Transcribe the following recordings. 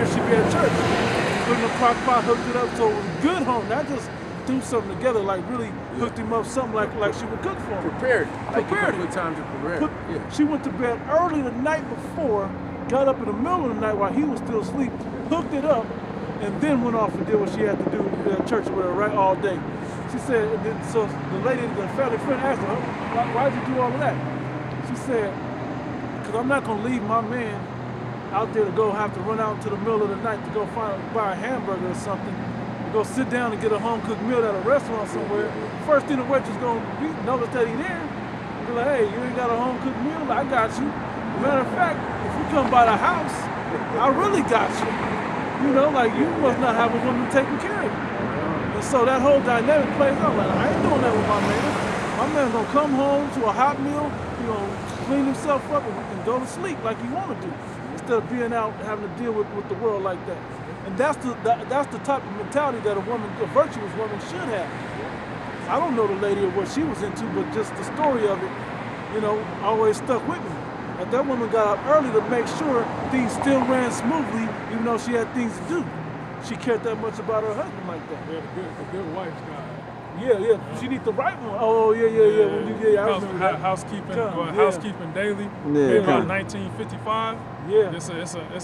She be at church. Putting the crock pot, hooked it up, so it was a good home. Not just do something together, like really hooked him up something like she would cook for him. Prepared. Prepared. Good time to prepare. She went to bed early the night before, got up in the middle of the night while he was still asleep, hooked it up, and then went off and did what she had to do at church with her, right, all day. She said, and then, so the lady, the family friend asked her, why'd you do all of that? She said, because I'm not going to leave my man out there to go have to run out into the middle of the night to go buy a hamburger or something, to go sit down and get a home-cooked meal at a restaurant somewhere. First thing the waitress going to notice that he there, be like, hey, you ain't got a home-cooked meal? I got you. Matter of fact, if you come by the house, I really got you. You know, like you must not have a woman taking care of you. And so that whole dynamic plays out. Like, I ain't doing that with my man. My man's gonna come home to a hot meal, you know, clean himself up and go to sleep like he wanna do, instead of being out having to deal with the world like that. And that's the type of mentality that a virtuous woman should have. I don't know the lady or what she was into, but just the story of it, you know, always stuck with me. And that woman got up early to make sure things still ran smoothly, even though she had things to do. She cared that much about her husband like that. Yeah, a good wife's guy. Yeah. She needs the right one. Oh, yeah. I remember that. Housekeeping daily. Yeah. About 1955. Yeah. It's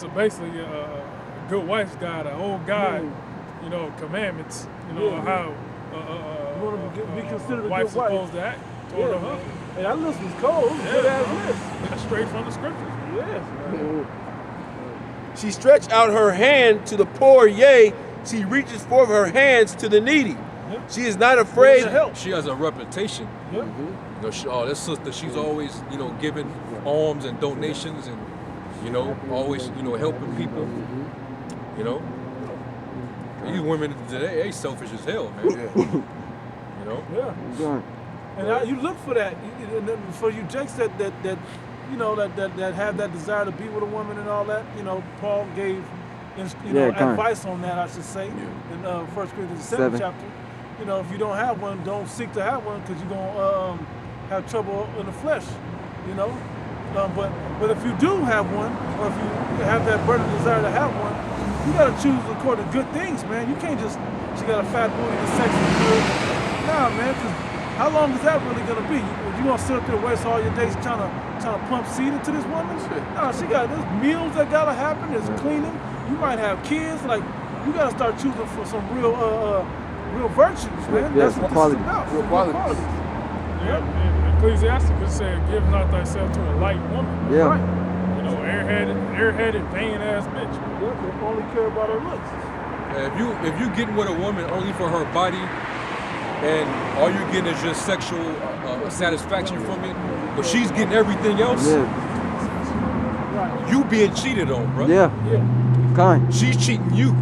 basically a good wife's guide, an old guide. Yeah. You know, commandments. You know how you want to be considered a wife's good wife. supposed to act toward her husband. Hey, that list was cold. Good ass list. That's straight from the scriptures. Yes. She stretched out her hand to the poor, yea, she reaches forth her hands to the needy. Yep. She is not afraid. Help. She has a reputation. Yep. You know, this sister, she's always, you know, giving alms and donations and, you know, always, you know, helping people. You know, these women today, they selfish as hell, man. You know. Yeah. And you look for that. For you, Jake said that you know that have that desire to be with a woman and all that. You know, Paul gave advice on that, I should say, in 1 Corinthians 7th chapter. You know, if you don't have one, don't seek to have one, because you're gonna have trouble in the flesh. You know, but if you do have one, or if you have that burning desire to have one, you gotta choose according to good things, man. You can't just she got a fat booty, the sex is good. Nah, man. Cause how long is that really gonna be? You gonna sit up there and waste all your days trying to pump seed into this woman? Nah, there's meals that gotta happen. There's cleaning. You might have kids. Like, you gotta start choosing for some real virtues, man. That's what this is about. Real qualities. Yeah. Ecclesiasticus said, "Give not thyself to a light woman." Yeah. Right. You know, airheaded, vain ass bitch. Yeah, they only care about her looks. If you getting with a woman only for her body, and all you're getting is just sexual satisfaction from it, but she's getting everything else, you being cheated on, bro. Yeah. Kind. She's cheating you,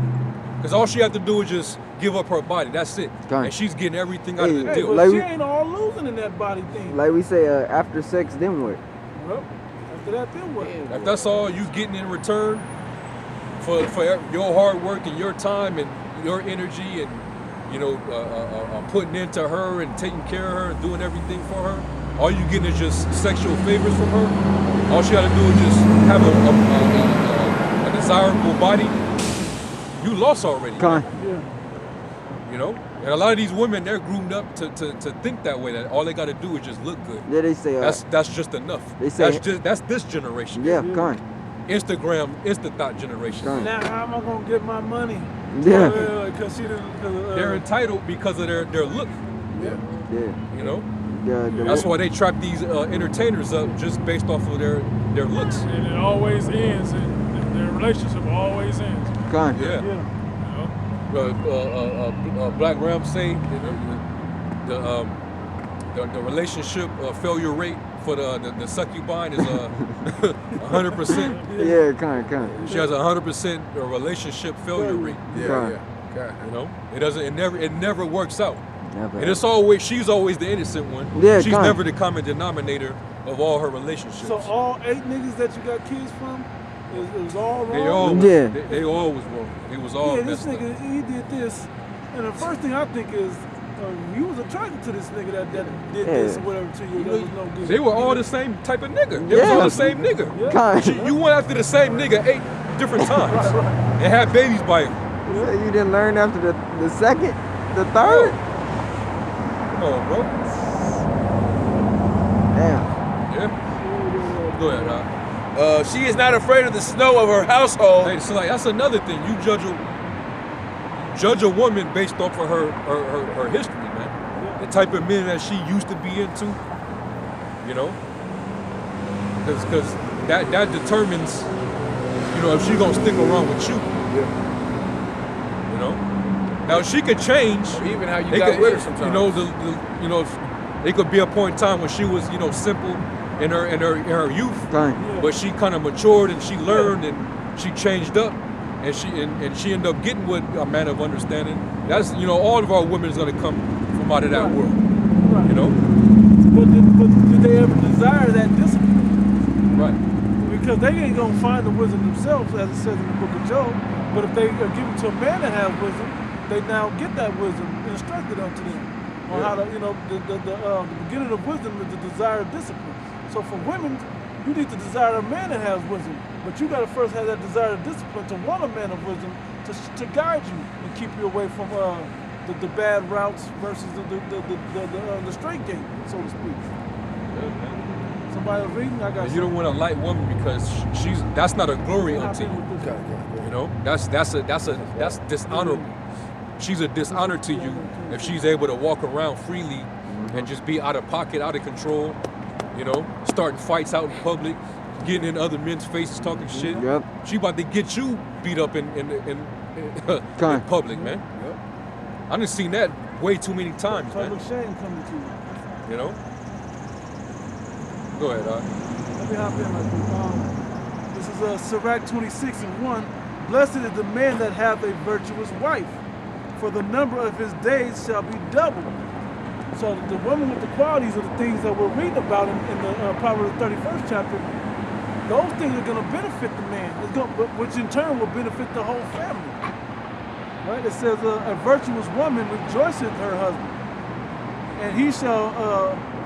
because all she has to do is just give up her body. That's it. Kind. And she's getting everything out of the Hey, deal. but Like she we- ain't all losing in that body thing. Like we say, after sex, then what? Well, after that, then what? If that's all you getting in return for your hard work and your time and your energy and, you know, putting into her and taking care of her and doing everything for her, all you getting is just sexual favors from her. All she got to do is just have a desirable body. You lost already. Kind. Yeah. You know, and a lot of these women, they're groomed up to think that way. That all they got to do is just look good. Yeah, they say. That's just enough. They say that's this generation. Yeah, kind. Instagram, Insta-thought generation. Kind. Now, how am I gonna get my money? Yeah. Because she didn't. They're entitled because of their look. Yeah. You know. The That's why they trap these entertainers up just based off of their looks. And it always ends, and their relationship always ends. Kind. Yeah. You know? Black Ram say, you know, the relationship failure rate for the succubine is 100%. Yeah, kind. She has 100% relationship failure rate. Yeah. You know, it never works out. Never. And she's always the innocent one. Yeah, she's kinda. never the common denominator of all her relationships. So all 8 niggas that you got kids from, it was all wrong. They all Yeah. they all was wrong. It was all Yeah, this messed nigga, up. he did this, and the first thing I think is, you was attracted to this nigga that did this or whatever to you. That was no good. They were all the same type of nigga. They was Yeah. all the same nigga. Kind. You went after the same nigga different times, Right. and had babies by him. So you didn't learn after the second, the third? Come on, bro. Damn. Yeah. Go ahead, She is not afraid of the snow of her household. Hey, so like that's another thing. You judge a woman based off of her history, man. The type of men that she used to be into, you know, because that determines, you know, if she gonna stick around with you. You know. Now she could change. Or even how you They got could- with her sometimes. You know, you know, it could be a point in time when she was, you know, simple in her youth, Fine. but she kind of matured and she learned and she changed up, and she ended up getting with a man of understanding. That's, you know, all of our women is gonna come from out of that Right. world, Right. you know. But did they ever desire that discipline? Right. Because they ain't gonna find the wisdom themselves, as it says in the book of Job. But if they are given to a man that have wisdom, they now get that wisdom instructed unto them on how to, you know, the beginning of wisdom is the desire of discipline. So for women, you need to desire a man that has wisdom, but you got to first have that desire of discipline to want a man of wisdom to guide you and keep you away from the bad routes versus the straight gate, so to speak. Somebody was reading, I got And you don't want a light woman because that's not a glory unto you. You know, that's dishonorable. She's a dishonor to you if she's able to walk around freely and just be out of pocket, out of control. You know, starting fights out in public, getting in other men's faces, talking shit. Yep. She about to get you beat up in public, man. Yep. I done seen that way too many times, man. Public shame coming to you. You know. Go ahead, Let me hop in right quick. This is Sirach 26:1. Blessed is the man that hath a virtuous wife, for the number of his days shall be doubled. So the woman with the qualities are the things that we're reading about in the Proverbs 31st chapter. Those things are going to benefit the man, which in turn will benefit the whole family. Right? It says, a virtuous woman rejoiceth her husband, and he shall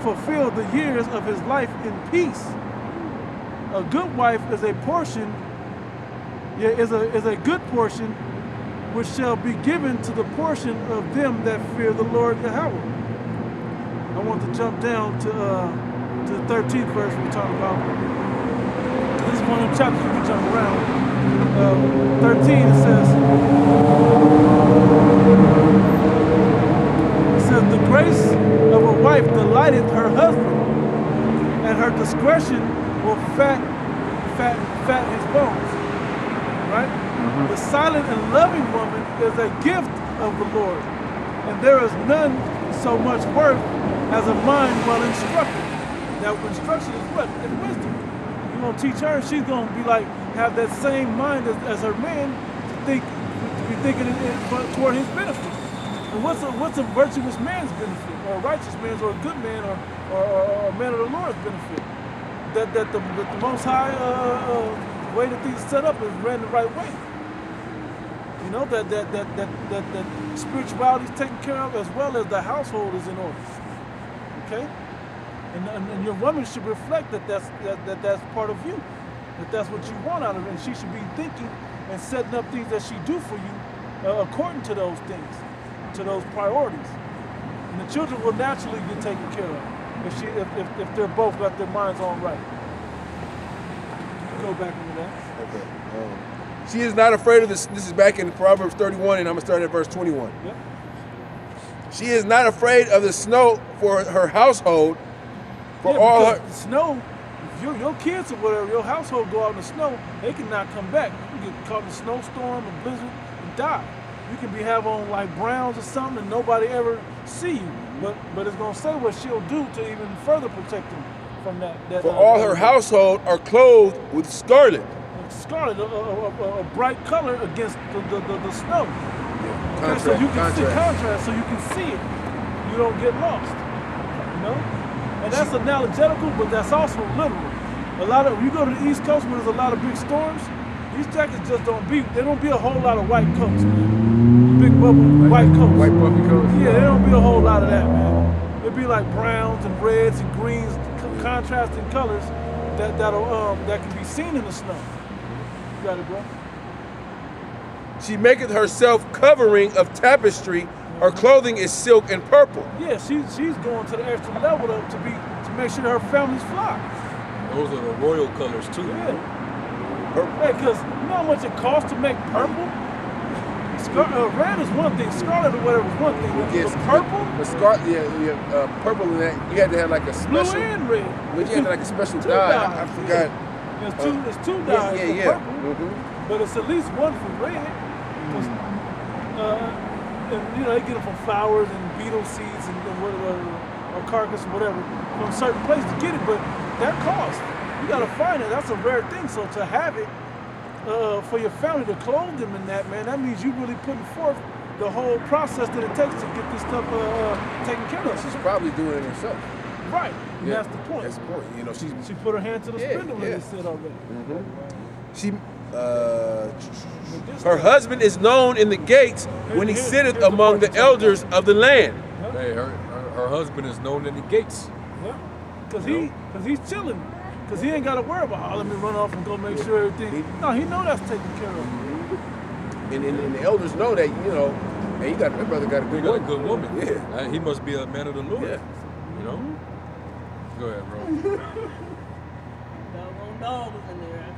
fulfill the years of his life in peace. A good wife is a portion, is a good portion, which shall be given to the portion of them that fear the Lord Yahweh. I want to jump down to the 13th verse we're talking about. This is one of the chapters you can jump around. 13, it says, the grace of a wife delighteth her husband, and her discretion will fat his bones. Right? The silent and loving woman is a gift of the Lord, and there is none so much worth as a mind well instructed. Now, instruction is what? It's wisdom. You're gonna teach her, she's gonna be like, have that same mind as her man to be thinking toward his benefit. And what's a virtuous man's benefit, or a righteous man's, or a good man, or a man of the Lord's benefit? That the Most High way that things set up is ran the right way. You know, that spirituality is taken care of, as well as the household is in order. Okay, and your woman should reflect that's part of you, that's what you want out of it, and she should be thinking and setting up things that she do for you according to those things, to those priorities. And the children will naturally get taken care of if they're both got their minds on right. Go back into that. Okay. She is not afraid of this. This is back in Proverbs 31, and I'm going to start at verse 21. Yep. She is not afraid of the snow for her household, for all because her. the snow, if your kids or whatever, your household go out in the snow, they cannot come back. You can get caught in a snowstorm, a blizzard, and die. You can have on like browns or something, and nobody ever see you. But it's gonna say what she'll do to even further protect them from that. For all her household are clothed with scarlet. Scarlet, a bright color against the snow. Contrast, So you can see contrast. contrast, so you can see it. You don't get lost. You know? And that's analogetical, but that's also literal. You go to the East Coast where there's a lot of big storms, these jackets just don't be a whole lot of white coats, man. Big bubble white coats. White puffy coats. Yeah, there don't be a whole lot of that, man. It'd be like browns and reds and greens, contrasting colors that can be seen in the snow. got it, bro. She maketh herself covering of tapestry. Her clothing is silk and purple. Yeah, she's going to the extra level to make sure her family's fly. Those are the royal colors too. Yeah. Because you know how much it costs to make purple? Red is one thing, scarlet or whatever is one thing. Yes, But purple? Purple and that you had to have like a Blue special. and red. But you had like a special Two dye. dyes, I forgot. It's two dyes for purple, Mm-hmm. but it's at least one for red. And you know, they get them from flowers and beetle seeds and whatever, or carcass or whatever, from certain places to get it, but that costs. You gotta find it. That's a rare thing. So to have it for your family to clothe them in that, man, that means you really putting forth the whole process that it takes to get this stuff taken care of. She's probably doing it herself. Right. And that's the point. That's the point. You know, She put her hand to the spindle, yeah. as they said already. She her husband is known in the gates when he sitteth among the elders of the land. Hey, her husband is known in the gates. Yeah. Cause he's chilling. Cause he ain't gotta worry about, let me run off and go make sure everything. No, he know that's taken care of. And the elders know that, you know, hey, that brother got a good What a woman. good woman. Yeah. He must be a man of the Lord. Yeah. You know? Go ahead, bro. Dog was in there.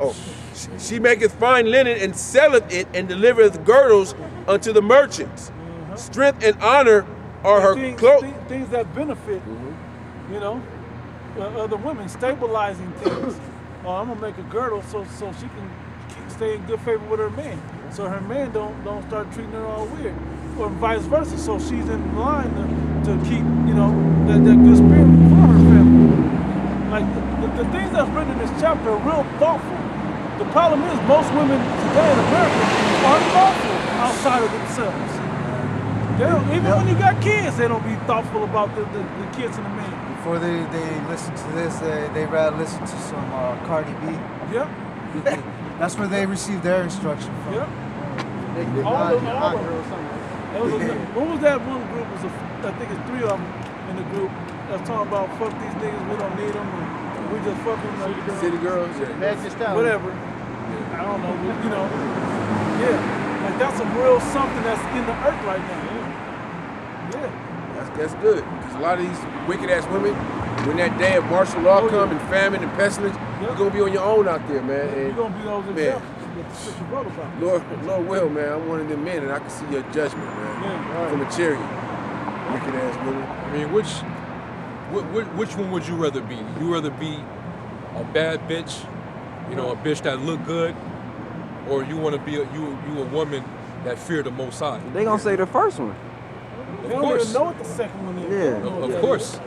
Oh, she maketh fine linen and selleth it and delivereth girdles unto the merchants. Strength and honor are her clothes. Things that benefit, you know, other women, stabilizing things. I'm gonna make a girdle so she can stay in good favor with her man. So her man don't start treating her all weird. Or vice versa. So she's in line to keep, you know, that good spirit for her family. Like the things that's written in this chapter are real thoughtful. The problem is most women today in America aren't thoughtful outside of themselves. They don't, even when you got kids, they don't be thoughtful about the kids and the man. Before they listen to this, they rather listen to some Cardi B. Yep. That's where they receive their instruction from. Yep. They did All not of get them. hot girl something. What was that one group? I think it's 3 of them in the group that's talking about fuck these niggas, we don't need them, and we just fuck them. City girls. Magic Stallion. Whatever. I don't know, but, you know. Yeah. Like that's a real something that's in the earth right now. Yeah. That's good. Because a lot of these wicked ass women, when that day of martial law come and famine and pestilence, you're gonna be on your own out there, man. And You're gonna be those examples. What you wrote about. Lord will, man, I'm one of them men, and I can see your judgment, man, Yeah. from a chariot. Wicked ass women. I mean, which one would you rather be? You rather be a bad bitch, you know, a bitch that look good, or you want to be a woman that fear the Most High? They gonna say the first one. They don't even know what the second one is. Yeah. Of course.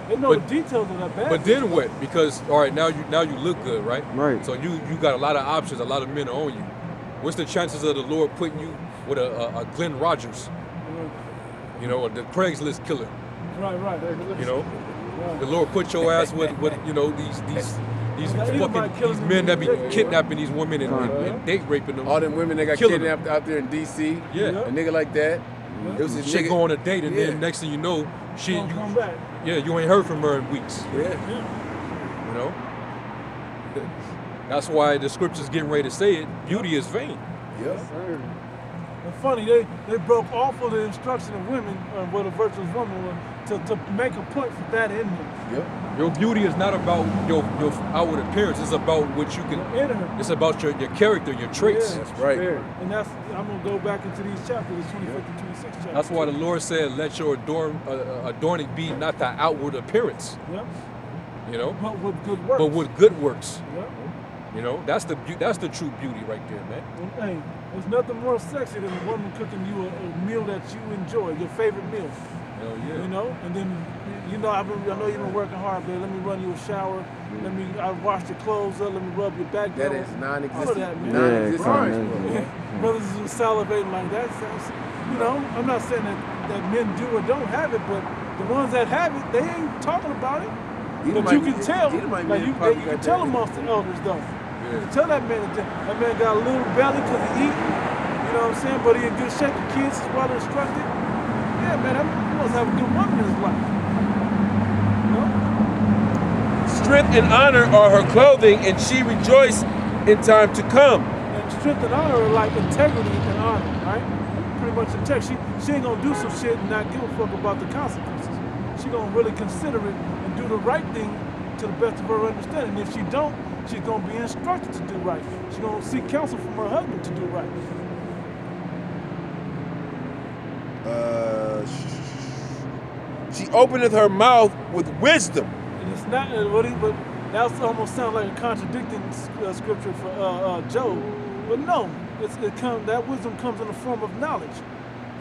They know But- the details of that bad. But then what? Because all right, now you look good, right? Right. So you got a lot of options. A lot of men are on you. What's the chances of the Lord putting you with a Glenn Rogers? You know, or the Craigslist killer. Right. You know, the Lord put your ass with you know these men that be kidnapping these women and date raping them. All them women that got Killing kidnapped out there in D.C. Yeah. A nigga like that. It was a She nigga. go on a date and Yeah. then next thing you know, Don't come back. you ain't heard from her in weeks. Yeah. You know, that's why the scripture's getting ready to say it. Beauty is vain. Yep. It's funny, they broke off of the instruction of women, what a virtuous woman was, to make a point for that in them. Yep. Your beauty is not about your outward appearance. It's about what you can. In her. It's about your character, your traits. Yeah. That's right. And I'm gonna go back into these chapters, the 25th and 26th chapter. That's why the Lord said, "Let your adorning be not the outward appearance." Yep. You know, But with good works. but with good works. Yep. You know, that's the true beauty right there, man. And, hey, there's nothing more sexy than a woman cooking you a meal that you enjoy, your favorite meal. Hell yeah. You know, and then you know I know you've been working hard, babe. Let me run you a shower. I wash your clothes up. Let me rub your back. That down. is non-existent. All of that, man. Non-existent. Right. Brothers is salivating like that. You know, I'm not saying that men do or don't have it, but the ones that have it, they ain't talking about it. But you can tell, like you can tell amongst the elders though. You can tell that man got a little belly because he eat. You know what I'm saying? But he in good shape. The kids is well instructed. Yeah, man, he must have a good woman in his life. You know? Strength and honor are her clothing, and she rejoiced in time to come. And strength and honor are like integrity and honor, right? Pretty much integrity. She ain't gonna do some shit and not give a fuck about the consequences. She gonna really consider it and do the right thing to the best of her understanding. If she don't, she's gonna be instructed to do right. She's gonna seek counsel from her husband to do right. She openeth her mouth with wisdom. And it's not but that almost sounds like a contradicting scripture for Job. But no, that wisdom comes in the form of knowledge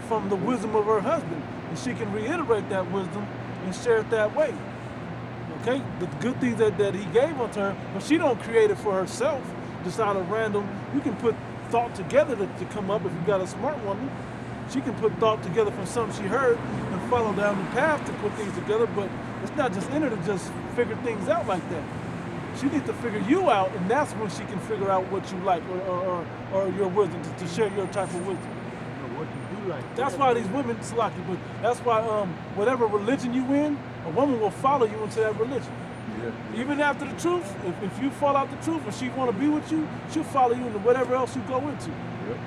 from the wisdom of her husband, and she can reiterate that wisdom and share it that way. Okay, the good things that he gave unto her, but she don't create it for herself, just out of random. You can put thought together to come up if you got a smart woman. She can put thought together from something she heard and follow down the path to put things together, but it's not just in her to just figure things out like that. She needs to figure you out, and that's when she can figure out what you like or your wisdom, to share your type of wisdom. What you do like. That's why these women, Salaki, but that's why whatever religion you in, a woman will follow you into that religion. Yeah. Even after the truth, if you fall out the truth and she want to be with you, she'll follow you into whatever else you go into. Yep.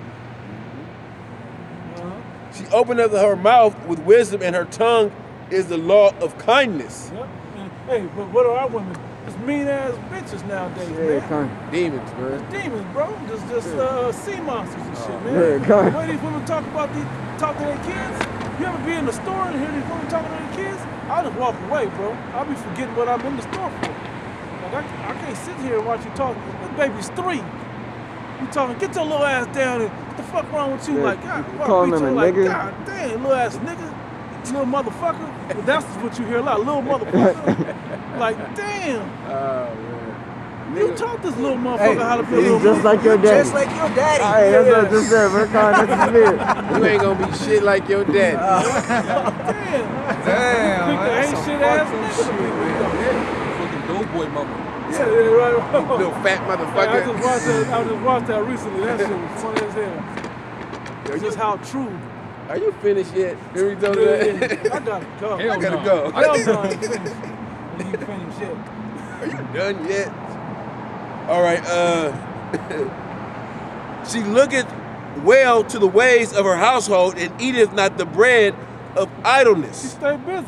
She openeth her mouth with wisdom, and her tongue is the law of kindness. Yep. And, hey, but what are our women? Just mean ass bitches nowadays, Yeah, man. kind. Demons, man. It's demons, bro. Just sea monsters and shit, man. Yeah, kind. The way these women talk to their kids. You ever be in the store and hear these women talking to their kids? I'll just walk away, bro. I'll be forgetting what I'm in the store for. Like I can't sit here and watch you talk. This baby's 3. You talking, get your little ass down and what the fuck wrong with you? Yeah, Like, God, you bro, calling beat him you a like, nigga? God damn, little ass nigga, little motherfucker. But that's what you hear a lot, little motherfucker. Like, damn. You taught this little motherfucker how to be a little He's just like your daddy. Just like your daddy. Alright, that's what I just said, bro. Kind, that's his spirit. You ain't gonna be shit like your dad. Damn. Damn, Pick the that's ain't some shit ass fucking nigga to be with, though. Fucking doughboy mama. Yeah, right. Little fat I motherfucker. just watched that recently. That shit was funny as hell. It's just how true. Are you finished yet? Here we go. I gotta go. Hell I gotta no. go. Hell no, I ain't finished. You ain't finished yet. Are you done yet? All right. She looketh well to the ways of her household and eateth not the bread of She idleness. stay busy.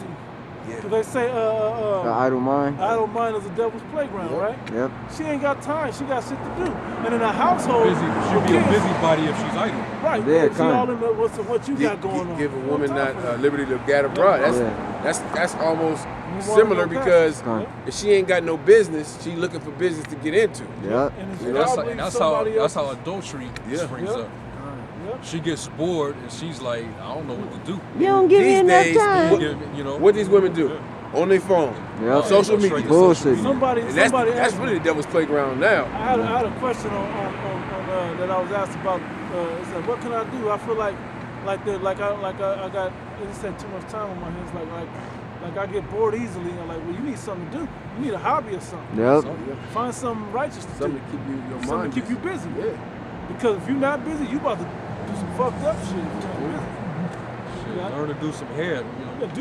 Yeah. Cause they say The idle mind. idle mind is the devil's playground, Yep. right? Yep. She ain't got time. She got shit to do. And in a household, Busy. She'll be a busybody if she's idle. Right. Yeah, She kinda. all in the what you got going on. Give a No woman time not for that. liberty to get abroad. Yeah. That's almost You similar wanna go because Kinda. if she ain't got no business, she looking for business to get into. Yep. And it's You know, probably That's somebody how else's- adultery Yeah. springs Yep. up. Yep. She gets bored and she's like, I don't know what to do. You don't give me These enough days, time. You know, What these women do? On their phone. Yep. Social Go straight media. to Bullshit. social media. Somebody And that's asked me- really the devil's playground now. I had a question on that I was asked about. It said, what can I do? I feel like I got. It said too much time on my hands. Like I get bored easily. And like, well, you need something to do. You need a hobby or something. Yep. Find something righteous to Something do. to keep your Something mind to keep you busy. Yeah. Because if you're not busy, you about to do some fucked up shit. If you're not busy. Yeah. learn to do some hair. You know.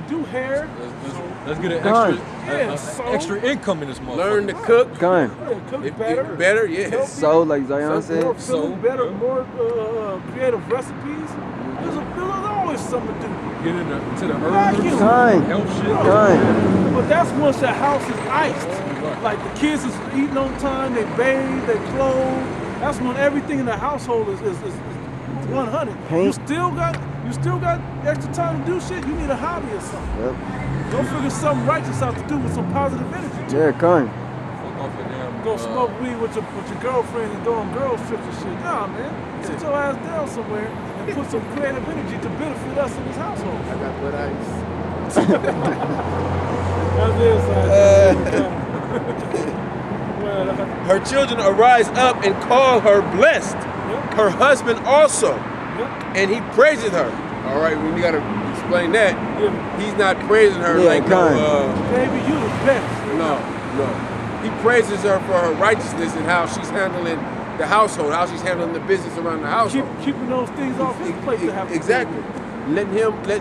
Do hair. Let's get an Done. extra income in this motherfucker. Learn to cook. Kind. Yeah, cook If better. better, yeah. So, like Zion More said. feeling So, better, yeah. more creative recipes. There's always something to do. Get into the Vacuum. herbs, Kind. health shit. Kind. But that's once the house is iced. Right. Like the kids is eating on time, they bathe, they clothe. That's when everything in the household is 100. Paint. You still got extra time to do shit. You need a hobby or something. Yep. Go figure something righteous out to do with some positive energy. Too. Yeah, kind. Fuck off of them. Go smoke weed with your girlfriend and go on girls trips and shit. Nah, man. Sit your ass down somewhere and put some creative energy to benefit us in this household. I got butt ice. That's it, Well, Her children arise up and call her blessed. yep, Her husband also, yep, and he praises her. All right, we gotta explain that. yeah. He's not praising her Yeah, like kind. Baby, you the best. no. He praises her for her righteousness and how she's handling the household, how she's handling the business around the household. Keeping those things off his plate to have to Exactly. Let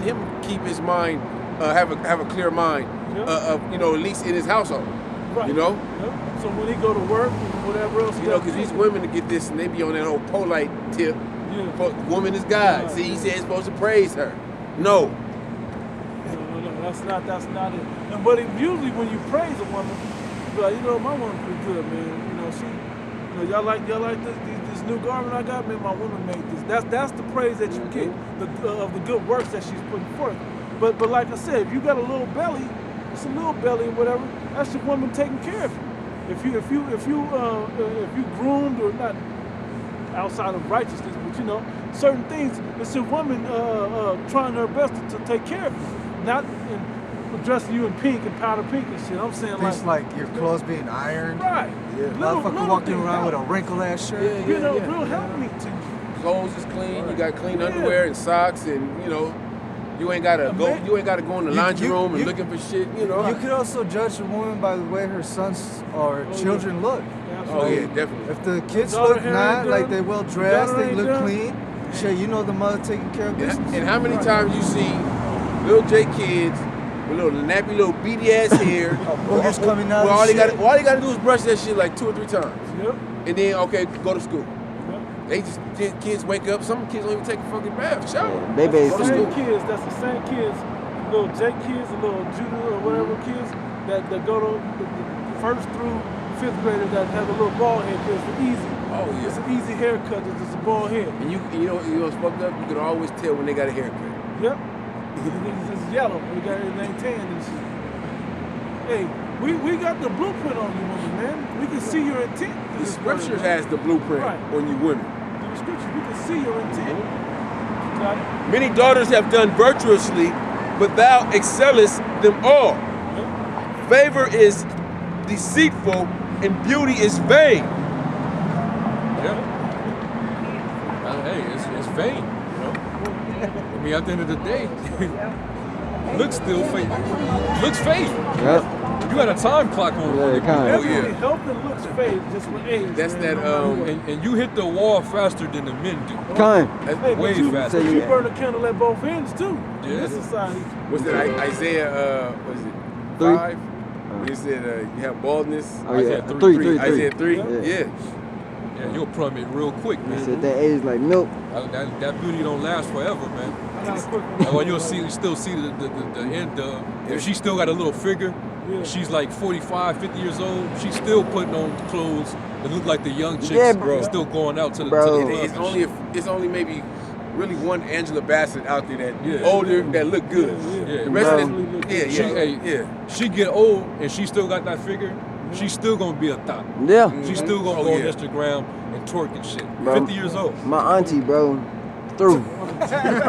him keep his mind, have a clear mind, Yep. of at least in his household. Right. You know, Yep. So when he go to work and whatever else, You know, because these women to get this, and they be on that whole polite tip. Woman is God. See, he said he's supposed to praise her. No. No, that's not it. And, but usually when you praise a woman, you be like, you know, my woman pretty good, man. You know, she, you know, y'all like this new garment I got, man. My woman made this. That's the praise that you get of the good works that she's putting forth. But like I said, if you got a little belly, it's a little belly or whatever. That's your woman taking care of you. If you groomed or not outside of righteousness, but you know certain things, it's your woman trying her best to take care of you, not dressing you in pink and powder pink and shit. I'm saying Things like your clothes being ironed. right, Motherfucker walking around with a wrinkled ass shirt. you know, real help me to you. Clothes is clean. You got clean underwear and socks, and you know, you ain't gotta go. You ain't gotta go in the laundry room and looking for shit. You know. You could also judge a woman by the way her sons or children look. Oh yeah, definitely. If the kids Daughter look hair not ain't like done, they well dressed, daughter they ain't look done. clean. Shit, you know the mother taking care of business. And how many times you see little J kids with little nappy little beady ass hair? Boogers coming out. Well, all and they shit. gotta do is brush that shit like 2 or 3 times, Yep. and then okay, go to school. Yep. They just kids wake up. Some kids don't even take a fucking bath, shower. Baby, That's the same kids. That's the same kids. Little Jake kids, the little Judah or whatever kids that go to the first through 5th graders that have a little bald head. It's easy. Oh yeah. It's an easy haircut. It's just a bald head. And you know what's fucked up? You can always tell when they got a haircut. Yep. It's just yellow. We got everything tan and shit. Hey, we got the blueprint on you women, man. We can see your intent. The scripture has the blueprint Right. on you women. In the scripture, we can see your intent. Got it? Many daughters have done virtuously, but thou excellest them all. Yep. Favor is deceitful and beauty is vain. Yeah. Hey, it's vain, you know. I mean, at the end of the day, looks still fake. Looks fake. Yep. You got a time clock on. Yeah, it. kinda. Everything health and looks fade just with age. That's man, that, no matter what. And you hit the wall faster than the men do. Come. That's Hey, way but you, faster. but you Yeah. burn a candle at both ends too. Yeah. In this society. What's that? Isaiah, what is it? 3? 5? He said you have baldness. Oh yeah, Isaiah 3. Isaiah 3? Yeah. Yeah. Yeah, you'll plummet real quick, They man. said that age like milk. That beauty don't last forever, man. I got a quick one. Like, well, you still see the end. If she still got a little figure, Yeah. she's like 45, 50 years old. She's still putting on clothes that look like the young chicks. Yeah, bro. bro. Still going out to the Bro. to the It's club. it's only maybe really one Angela Bassett out there that Yeah. older that look good. Yeah. The rest Bro. of them, yeah. She get old and she still got that figure. She's still gonna be a thot. Yeah. She's still gonna Oh, go yeah. on Instagram and twerk and shit. Bro. 50 years old. My auntie, bro, through.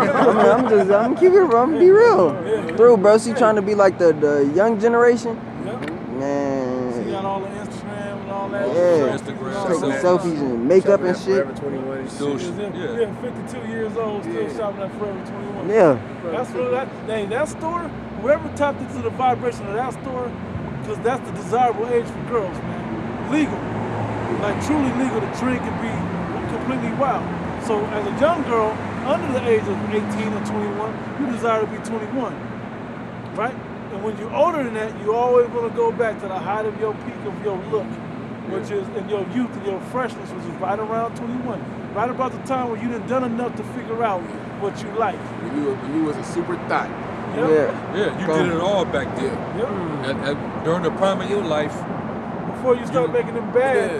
I'm keep it, bro. I'm be real. Through, bro. She trying to be like the young generation. Yep. She Man, got all the Instagram and all that. Yeah. Instagram, taking selfies. selfies and makeup and shit. Forever 21 and Still shit. Yeah. 52 years old, still shopping at Forever 21. Yeah. That's what that store, whoever tapped into the vibration of that store, because that's the desirable age for girls, man. Legal. Like truly legal to drink and be completely wild. So as a young girl, under the age of 18 or 21, you desire to be 21, right? And when you're older than that, you always want to go back to the height of your peak of your look, which is in your youth and your freshness, which is right around 21. Right about the time where you done enough to figure out what you like. When you was a super thot. Yep. Yeah. Yeah, you did it all back then. Yep. During the prime of your life, Before you start making them bad,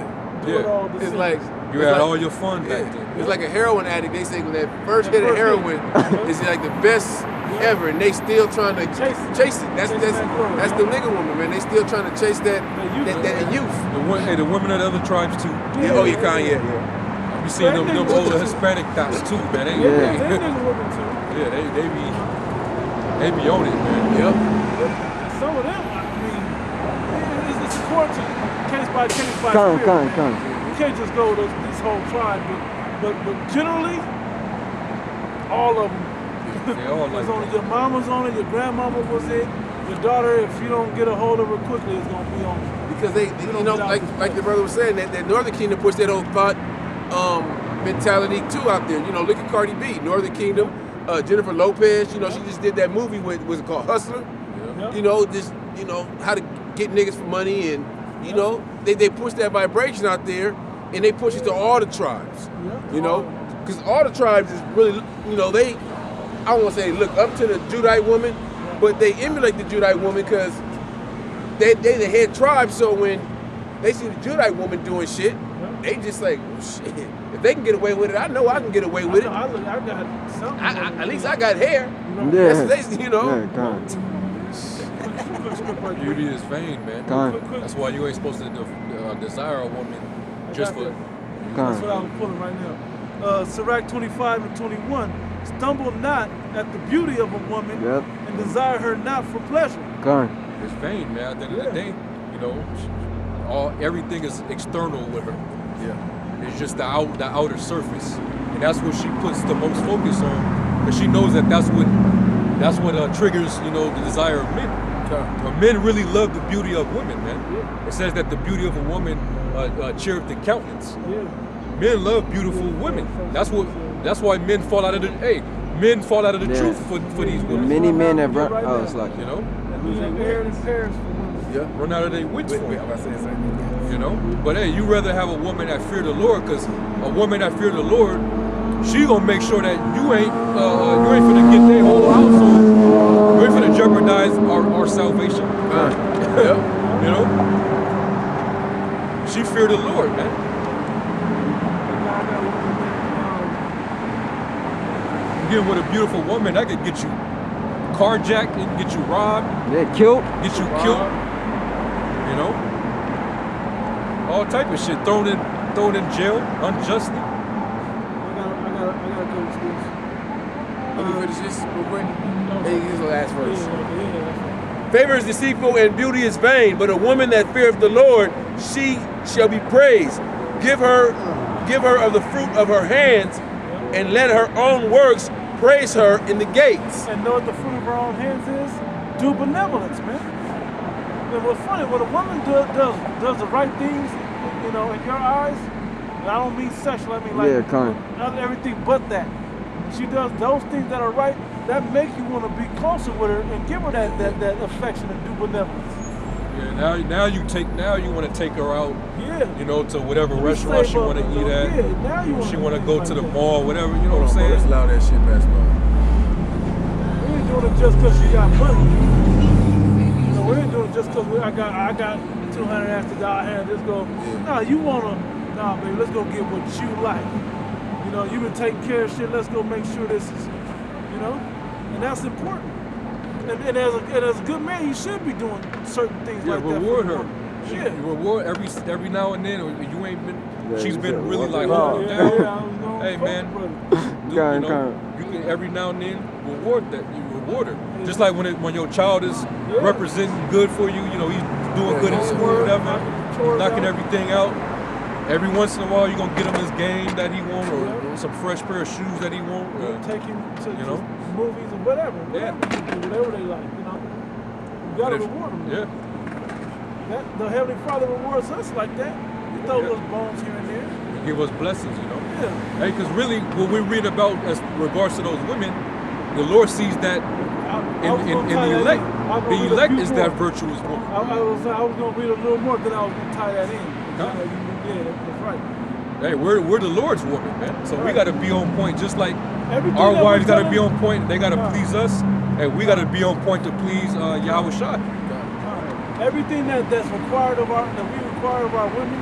doing Yeah. all the It's sins. like you it's had like- all your fun back Yeah. then. It's like a heroin addict. They say when that first hit of first heroin hit. is like the best ever, and they still trying to Chase it. chase it. That's Chase that's that girl, that's the nigga woman, man. They still trying to chase that youth. The women of the other tribes too. Yeah. Oh, you can't. Yeah. You seen them That nigga older women Hispanic dots too, man. They, Yeah, Yeah. they nigga women too. yeah, they be on it, man. Yep. Some of them, I mean, it's a quarantine, case by Come, spirit. come. You can't just go to this whole tribe, but generally, all of them. They all like It's on that. your mama's on it, your grandmama was it, your daughter. If you don't get a hold of her quickly, it's gonna be on you. Because they you know, like the brother was saying, that Northern Kingdom pushed that old thought mentality too out there. You know, look at Cardi B, Northern Kingdom, Jennifer Lopez. You know, she just did that movie with was it called Hustler? Yep. You know, just how to get niggas for money, and you know, they push that vibration out there, and they push it to all the tribes. You know, because all the tribes is really, you know, I don't want to say look up to the Judite woman, but they emulate the Judite woman because they the head tribe. So when they see the Judite woman doing shit, they just like, oh, shit. If they can get away with it, I know I can get away with it. I got something. At least I got hair. Yeah. That's, you know. Yeah, con. Beauty is vain, man. Con. That's why you ain't supposed to desire a woman just for. That's what I was pulling right now. Sirach 25 and 21. Stumble not at the beauty of a woman and desire her not for pleasure. Con. It's vain, man. At the end of the day, you know, everything is external with her. Yeah. It's just the outer surface, and that's what she puts the most focus on, because she knows that's what triggers, you know, the desire of men. But men really love the beauty of women, man. It says that the beauty of a woman cheereth the countenance. Men love beautiful women. That's why men fall out of the truth for these women. Many men have run. Oh, it's like, you know, Yeah. run out of their wits for I'm it. about to say the same thing. You know, but hey, you rather have a woman that fear the Lord, because a woman that fear the Lord, she gonna make sure that you ain't finna get their whole household. You ain't finna jeopardize our salvation. You know, she fear the Lord, man. Getting with a beautiful woman, that could get you carjacked, it can get you robbed, killed. get you killed. You know, all type of shit, thrown in jail unjustly. I gotta go to this. Let me finish this real quick. Hey, here's the last verse. Yeah. Favor is deceitful and beauty is vain, but a woman that feareth the Lord, she shall be praised. Give her of the fruit of her hands, and let her own works praise her in the gates. And know what the fruit of her own hands is? Do benevolence, man. And what's funny, when a woman does the right things, you know, in your eyes, and I don't mean sexual, I mean like not everything but that. She does those things that are right, that make you want to be closer with her and give her that affection and do benevolence. Yeah, now you want to take her out. Yeah. You know, to whatever restaurant she want to eat at. Yeah, now you she want to go to the mall, whatever. You know what I'm saying? Let's allow that shit pass by. We ain't doing it just because she got money. You know, we ain't doing it just because I got 200 after dollar hand. Let's go. Nah, you wanna? Nah, baby, let's go get what you like. You know, you been taking care of shit. Let's go make sure this is, you know, and that's important. And as a good man, you should be doing certain things like that. Reward her. Yeah. You reward every now and then. You ain't been. She's been really like Yeah, holding down. yeah, Hey man, you can every now and then reward that. You reward her. Just like when your child is representing good for you. You know, he's doing good in school, whatever, knocking everything out. Every once in a while, you're gonna get him his game that he want, or some fresh pair of shoes that he want. Take him to movies or whatever. Whatever they like, you know. You gotta reward them. Yeah. The Heavenly Father rewards us like that. He throws us bones here and there. He give us blessings, you know. Yeah. Hey, because really, what we read about as regards to those women, the Lord sees that in the elect. The elect is that virtuous woman. I was gonna read a little more, then I was gonna tie that in. Yeah, that's right. Hey, we're the Lord's woman, man. So we got to be on point, just like Everything our that wives we're got to telling- be on point. They got to please us, and we got to be on point to please Yahweh Shai. Everything that's required that we require of our women,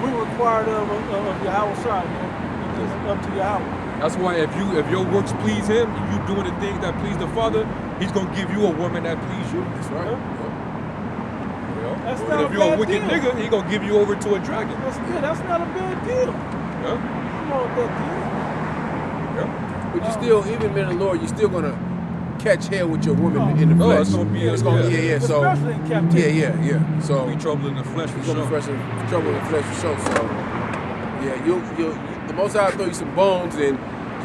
we required of Yahweh Shai, man. Up to Yahweh. That's why if your works please Him, you doing the things that please the Father, He's gonna give you a woman that please you. That's right. That's And not if a you're a bad wicked deal. nigga, He gonna give you over to a dragon. That's not a bad deal. Yeah. Come on with that deal. Yeah. But you still, even in the Lord, you're still gonna catch hell with your woman in the flesh. it's gonna be So Especially in captivity. yeah. So be trouble in the flesh for sure. trouble in the flesh for sure. So yeah, you the Most High will throw you some bones and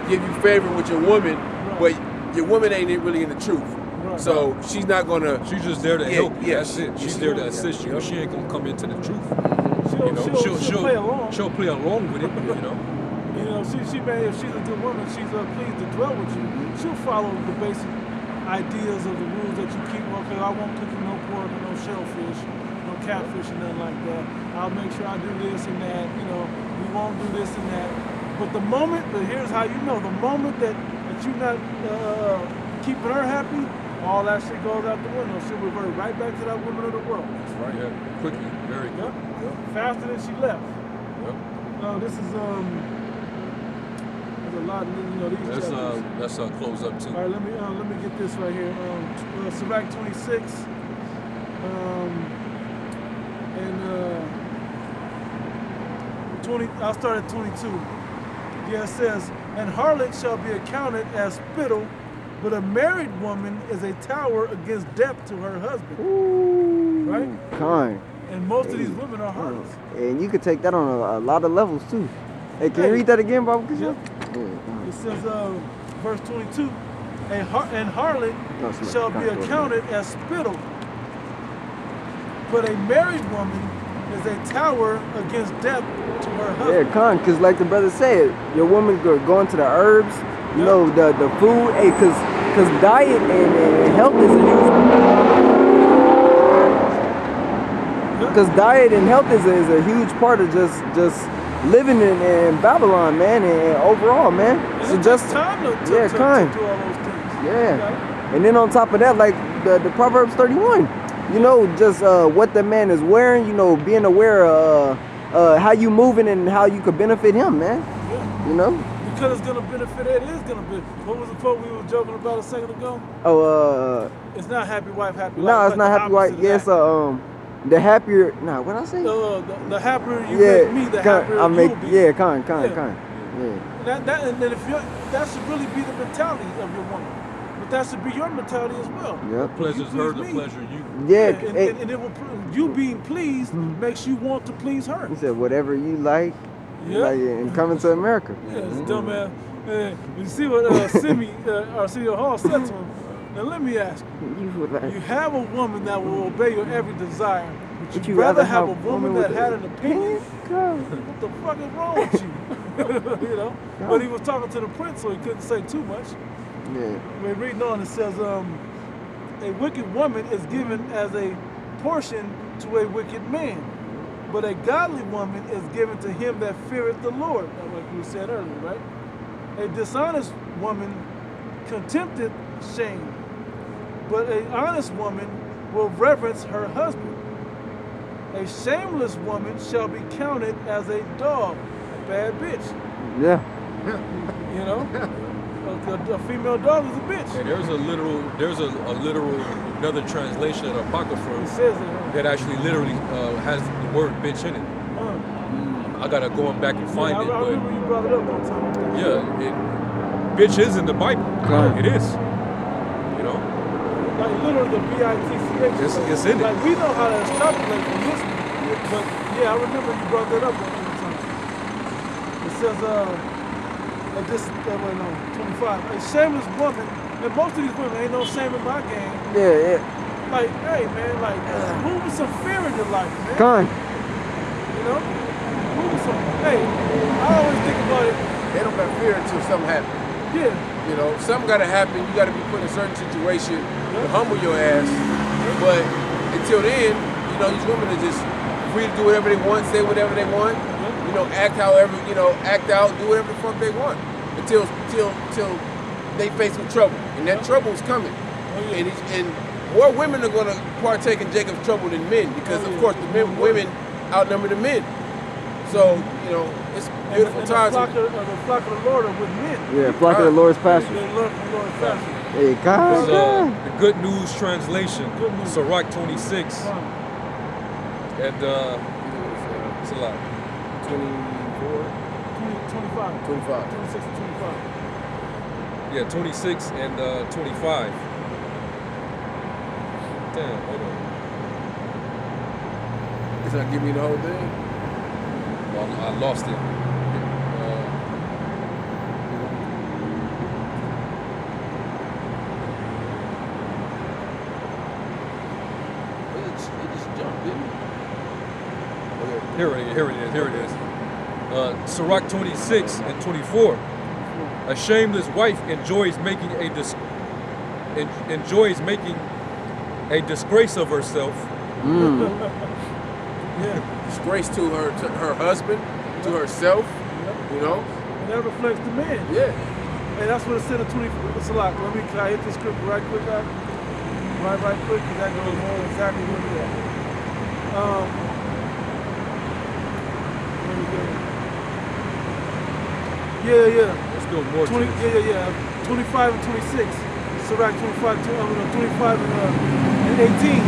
give you favor with your woman, but your woman ain't really in the truth. Right. So she's not gonna. She's just there to help you. Yeah, That's it. She's there to assist you, but she ain't gonna come into the truth. She'll play along. She'll play along with it. You know. You know, she may, if she's a good woman, she's pleased to dwell with you. She'll follow the basic ideas of the rules that you keep. Okay, I won't cook you no pork or no shellfish, no catfish or nothing like that. I'll make sure I do this and that. You know, we won't do this and that. But here's how you know, the moment that you're not keeping her happy, all that shit goes out the window. She'll revert right back to that woman of the world. That's right. Yeah, quickly, very good. Yep. Faster than she left. Yep. This is there's a lot, you know, these chapters. Let's close up too. All right, let me get this right here. Sirach 26, and 20. I'll start at 22. Yeah, it says, "And harlot shall be accounted as spittle, but a married woman is a tower against death to her husband." Ooh, Right? kind. And most of these women are harlots. And you could take that on a lot of levels too. Hey, can you read that again, Bob? Yep. It says, verse 22, "And harlot shall be accounted as spittle, but a married woman is a tower against death to her husband." Yeah, con, cause like the brother said, your woman going to the herbs, you know, the food, hey, cause diet and health is a huge. Cause diet and health is a huge part of just living in Babylon, man, and overall, man. And So it just takes time to yeah, do kind. all those things. Yeah. And then on top of that, like the Proverbs 31, you know, just what the man is wearing, you know, being aware of how you moving and how you could benefit him, man. Yeah. You know? Because it's gonna benefit it is gonna be. What was the quote we were joking about a second ago? Oh, It's not happy wife, happy life. no, it's like not the happy wife. opposite of Yes, that. the happier. Nah, what I say? The happier you Yeah, make me, the con, happier I make. you'll be. Yeah, con. Yeah. Yeah. And then if that should really be the mentality of your woman. But that should be your mentality as well. Yep. Pleasure's You her, the please me. pleasure you. Yeah. And it will you being pleased makes you want to please her. He said, whatever you like, Yeah. like, and coming to America. Yeah, it's dumbass. You see what Arsenio Hall said to him? Now let me ask you. You have a woman that will obey your every desire, but you'd rather have a woman that had an opinion? What the fuck is wrong with you? You know? But he was talking to the prince, so he couldn't say too much. Yeah. We're reading on, it says, a wicked woman is given as a portion to a wicked man, but a godly woman is given to him that feareth the Lord, like we said earlier, right? A dishonest woman contempteth shame, but an honest woman will reverence her husband. A shameless woman shall be counted as a dog, a bad bitch. Yeah. You know? A female dog is a bitch. And there's a literal another translation of the Apocrypha It says it. that actually literally has the word bitch in it. I gotta go back and find I it, remember you brought it up one time. but yeah, bitch is in the Bible. Right. It is. You know, Like literally the B-I-T-C-H. It's in it. Like we know how to extrapolate from this one. But yeah, I remember you brought that up one time. It says, this, 25. A shameless woman, and most of these women ain't no shame in my game. Yeah. Like, hey man, like move with some fear in your life, man. Con. You know? Move with some, hey, I always think about it. They don't got fear until something happens. Yeah. You know, something got to happen. You got to be put in a certain situation to humble your ass. But until then, you know, these women are just free to do whatever they want, say whatever they want. You know, act however, you know, act out, do whatever the fuck they want until they face with trouble, and that trouble is coming. And more women are going to partake in Jacob's trouble than men because, of course, the women outnumber the men. So, you know, it's beautiful times. The flock of the Lord are with men. Yeah, flock of the Lord's pasture. They learn from the Lord's pasture. Hey, it's, God. the Good News translation, Sirach 26, and it's a lot. 24, 25. 25. 26 and 25. Yeah, 26 and 25. Damn, hold on. It's not giving me the whole thing. Well, I lost it. It just jumped, didn't it? Okay. Here it is. Sirach 26 and 24. A shameless wife enjoys making a disgrace of herself. Yeah. disgrace to her husband, to herself. You know. And that reflects the man. Yeah. And that's what it said in 20. It's a lot. Can I hit this script right quick, guys? Right quick, because that goes more exactly what it is. There we go. Yeah. Let's go more 20, to this. yeah. 25 and 26. Sirach 25, 25 and 18.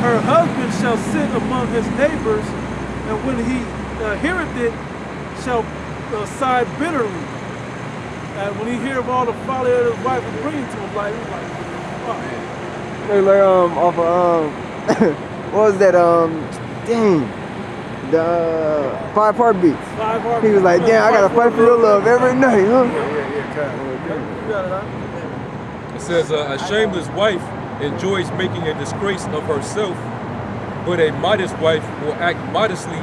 Her husband shall sit among his neighbors, and when he heareth it, shall sigh bitterly. And when he hear of all the folly that his wife is bringing to him, like, wow. Like off of what was that? Dang, the 5 heartbeats. 5 heartbeats. He was like, damn, I gotta fight for your love every night, huh? You got it, huh? It says, a shameless wife enjoys making a disgrace of herself, but a modest wife will act modestly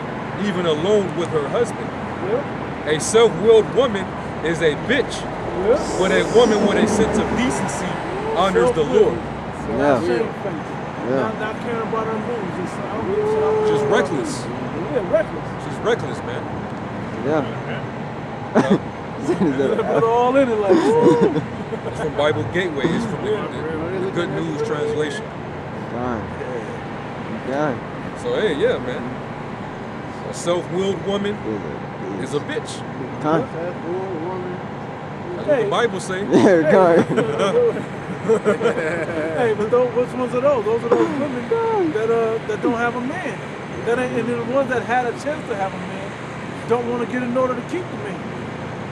even alone with her husband. Yeah. A self-willed woman is a bitch, Yeah. but a woman with a sense of decency honors the Lord. Yeah. Not caring about her moves. Just, I don't give a shit. She's reckless. Yeah, reckless. She's reckless, man. Put all in it like, woo. It's from Bible Gateway. It's from the Good News translation. God. So hey, yeah, man. A self-willed woman is a bitch. Con. That's what the Bible say. Yeah, God. Hey, but which ones are those? Those are those women that don't have a man. That ain't, and then the ones that had a chance to have a man don't want to get in order to keep the man.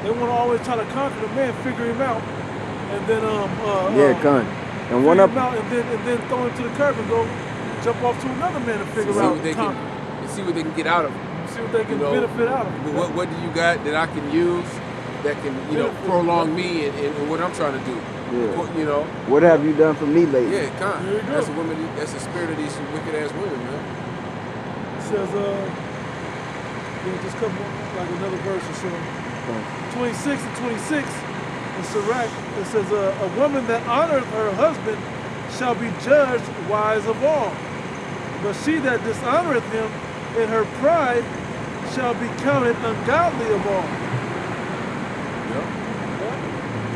They want to always try to conquer the man, figure him out, and then Con. And one figure up. him out, and then throw him to the curb and go jump off to another man to figure out. See what they can get out of him. See what they can benefit out of him. What do you got that I can use that can prolong me and what I'm trying to do? Yeah. You know. What have you done for me lately? Yeah, There you go. that's a woman. That's the spirit of these wicked ass women, man. It says, just couple, like another verse or so. 26 and 26 in Sirach, it says, a woman that honoreth her husband shall be judged wise of all. But she that dishonoreth him in her pride shall be counted ungodly of all. Yep.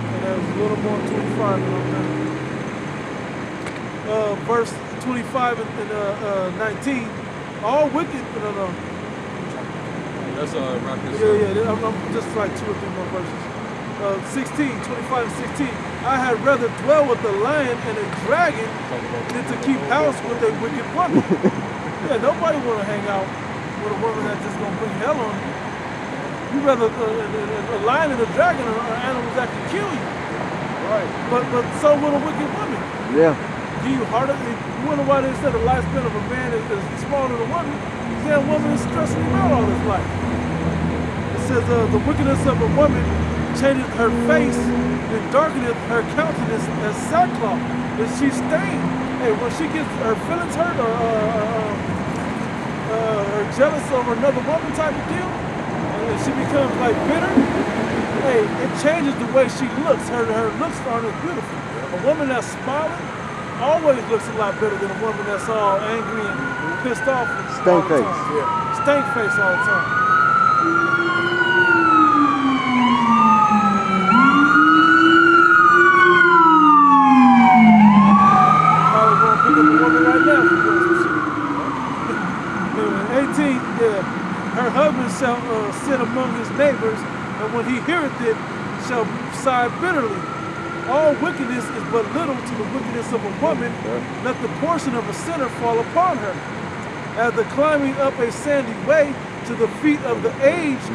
And there's a little more 25 on that. Verse 25 and 19. All wicked, no. That's rock this. Yeah, I'm just like 2 or 3 more verses. 16, 25 and 16. I had rather dwell with a lion and a dragon than to keep house with a wicked woman. Yeah, nobody want to hang out with a woman that's just going to bring hell on you. You rather a lion and a dragon are animals that can kill you. Right. But so will a wicked woman. Yeah. Do you harder? You wonder why they said the lifespan of a man is smaller than a woman? That woman is stressing him out all his life. It says the wickedness of a woman changeth her face and darkeneth her countenance as sackcloth. Is she stained? Hey, when she gets her feelings hurt or jealous of another woman type of deal, and she becomes like bitter, hey, it changes the way she looks. Her looks aren't as beautiful. A woman that's smiling always looks a lot better than a woman that's all angry and pissed off. Stank face. Yeah. Stank face all the time. Probably gonna pick up a woman right now for doing some shit. 18, yeah. Her husband shall sit among his neighbors, and when he heareth it, shall sigh bitterly. All wickedness is but little to the wickedness of a woman. Let the portion of a sinner fall upon her. As the climbing up a sandy way to the feet of the aged,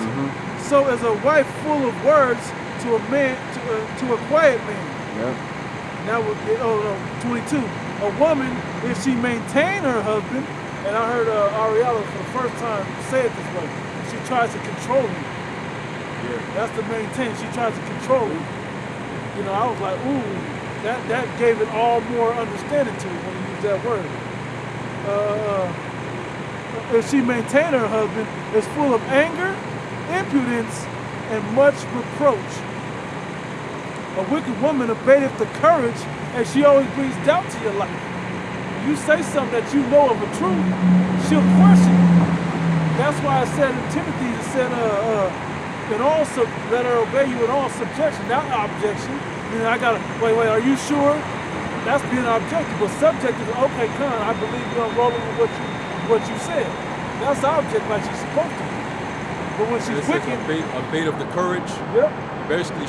so is a wife full of words to a man, to a quiet man. Yeah. Now, 22. A woman, if she maintain her husband, and I heard Ariella for the first time say it this way, she tries to control him. Yeah. That's the maintain. She tries to control him. You know, I was like, ooh, that gave it all more understanding to it when you use that word. If she maintain her husband, is full of anger, impudence, and much reproach. A wicked woman abateth the courage, and she always brings doubt to your life. When you say something that you know of a truth, she'll question you. That's why I said in Timothy, it said, let her obey you in all subjection, not objection. You know, I gotta, wait, are you sure? That's being objective. But subject is, okay, come, I believe you, I'm rolling with what you said. That's object like she's supposed to be. But when she's wicked, a bait of the courage. Yep. Basically,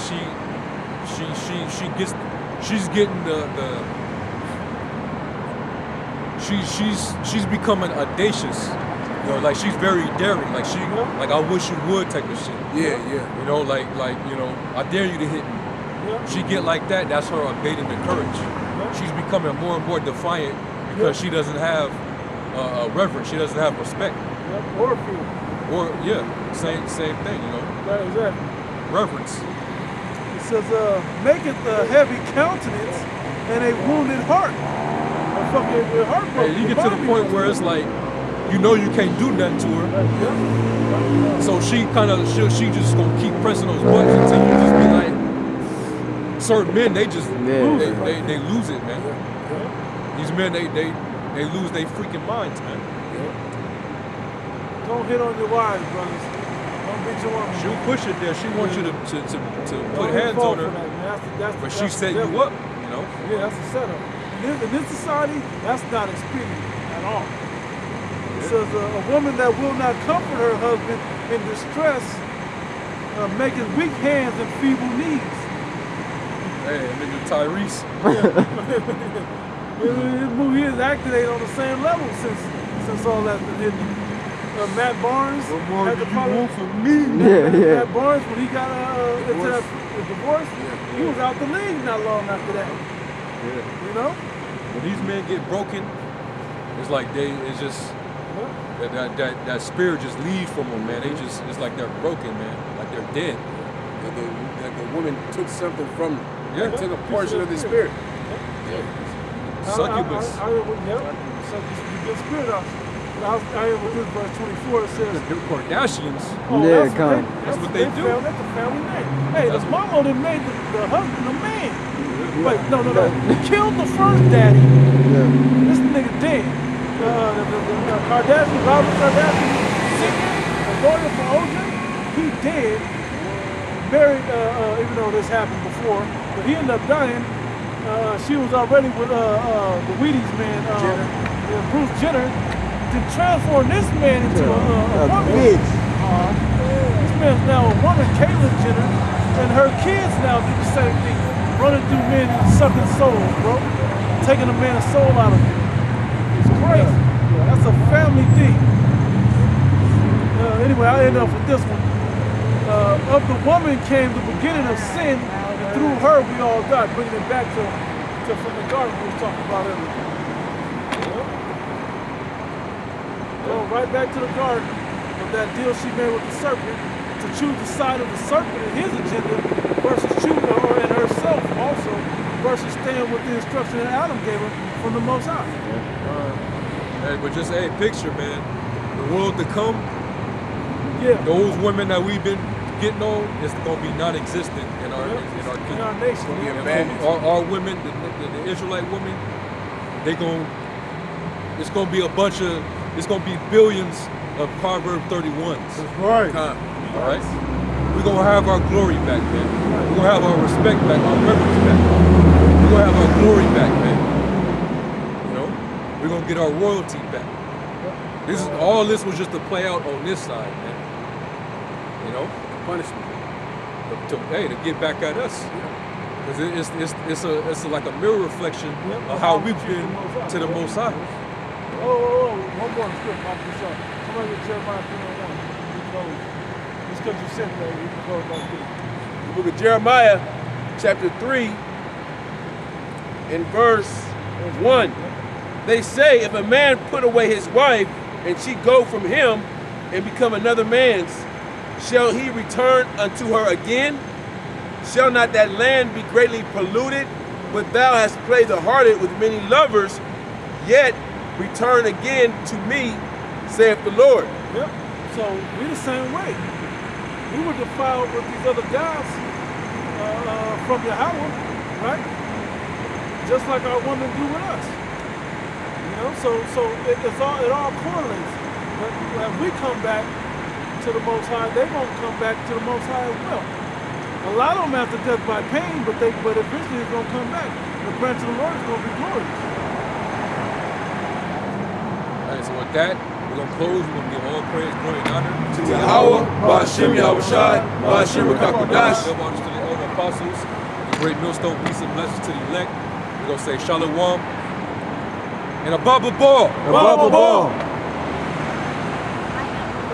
she's getting she's becoming audacious. You know, like she's very daring. Like like I wish you would type of shit. Yeah. You know, like you know, I dare you to hit me. Yep. She get like that. That's her abating the courage. Yep. She's becoming more and more defiant because she doesn't have reverence. She doesn't have respect. Yep. Or fear. Or same thing. You know, Right, exactly. reverence. It says, maketh a heavy countenance and a wounded heart. A fucking heartbroken. Hey, you get to the point where it's like, you know, you can't do nothing to her. So she just gonna keep pressing those buttons until you just be like, certain men, they just they lose it, man. These men, they lose their freaking minds, man. Don't hit on your wives, brothers. Don't beat your woman. She'll push it there. She wants you to put hands on her, but she set you up, you know. Yeah, that's a setup. In this society, that's not expedient at all. It says a woman that will not comfort her husband in distress, making weak hands and feeble knees. Hey, nigga Tyrese. His movie is acting on the same level since all that's been hidden. Matt Barnes had the problem from me? Matt Barnes, when he got into that divorce, he was out the league not long after that. Yeah. You know? When these men get broken, it's like it's just that spirit just leaves from them, man. It's like they're broken, man. Like they're dead. That the woman took something from them. Yeah. Took a portion of the spirit. Succubus. Succubus, the good spirit out. I am with this verse 24. It says, The Kardashians. That's what they do. That's a family name. Hey, the mama that made the husband a man. Wait, no. Killed the first daddy. This nigga dead. The Kardashian, Robert Kardashian, singer, a lawyer for OJ, he dead. Married, even though this happened before, but he ended up dying. She was already with the Wheaties man, Bruce Jenner. To transform this man into a woman. Bitch. This man's now a woman, Caitlyn Jenner, and her kids now do the same thing, running through men and sucking souls, bro, taking a man's soul out of him. It's crazy. That's a family thing. Anyway, I end up with this one. Of the woman came the beginning of sin, and through her we all died. Bringing it back to from the garden we were talking about earlier. Go right back to the garden of that deal she made with the serpent to choose the side of the serpent in his agenda versus choosing her and herself also versus staying with the instruction that Adam gave her from the Most High. Hey, but just picture, man, the world to come. Yeah. Those women that we've been getting on is gonna be non-existent in our kingdom. In our nation. Our women, the Israelite women, it's gonna be it's gonna be billions of Proverb 31s. That's right. All right? We're gonna have our glory back, man. We're gonna have our respect back, our reverence back. We're gonna have our glory back, man. You know? We're gonna get our royalty back. All this was just to play out on this side, man. You know? Punishment. To get back at us. Because it's like a mirror reflection of how we've been to the Most High. One more script off this up. Somebody get Jeremiah 3:1. Just because you said that, you can go back there. The book of Jeremiah, chapter 3, in verse 1. They say, if a man put away his wife, and she go from him, and become another man's, shall he return unto her again? Shall not that land be greatly polluted? But thou hast played the harlot with many lovers, yet return again to me, saith the Lord. Yep. So we the same way. We were defiled with these other guys from Yahweh, right? Just like our women do with us. You know, so it all correlates. when we come back to the Most High, they're going to come back to the Most High as well. A lot of them have to death by pain, but eventually it's going to come back. The branch of the Lord is going to be glorious. All right, so with that, we're going to close. We're going to give all praise, glory, and honor To Yahweh, Ba'ashem Yahushai, Ba'ashem Rakakodash. To the elder apostles, the great millstone, peace and blessings to the elect. We're going to say Shalom. And above the ball. Above the ball.